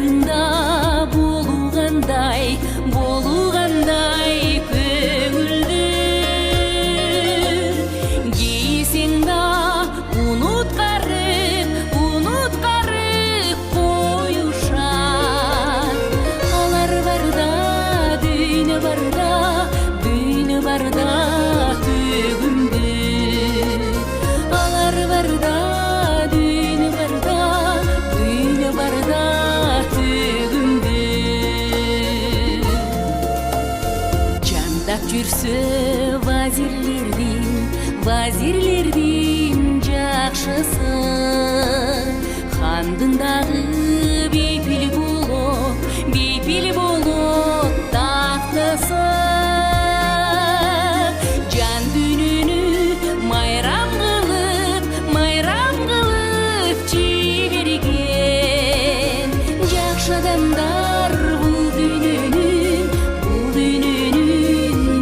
барында болугандай көңүлдү кейсең да унуткарып коюшат алар барда дүйнө барда төгүмдү алар барда дүйнө барда төгүмдү жандап жүрсө вазирлердин жакшысы хандын дагы бейпил болот тактысы жан дүйнөнү майрам кылып жиберген жакшы адамдар бул дүйнөнүн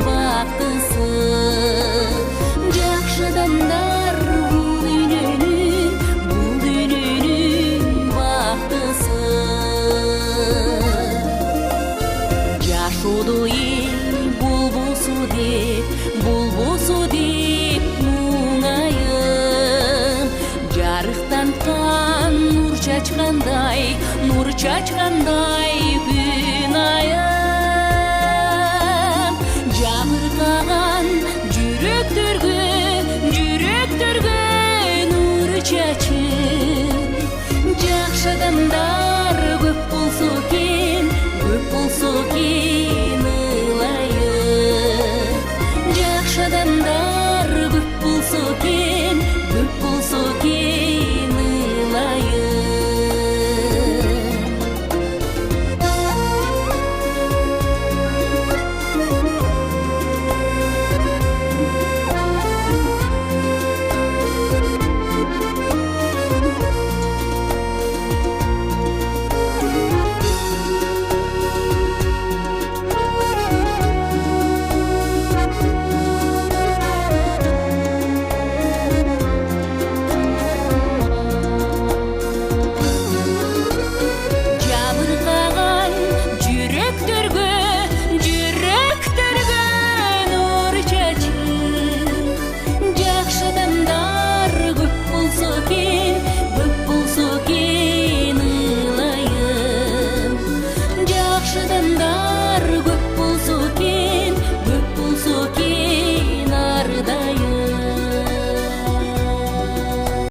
бактысы жакшы адамдар бул дүйнөнүн бактысы жашоодо эл болбосо деп муңайым жарыктанткан нур чачкандай күн айым жабыркаган жүрөктөргө нур чачып жакшы адамдар көп болсо экен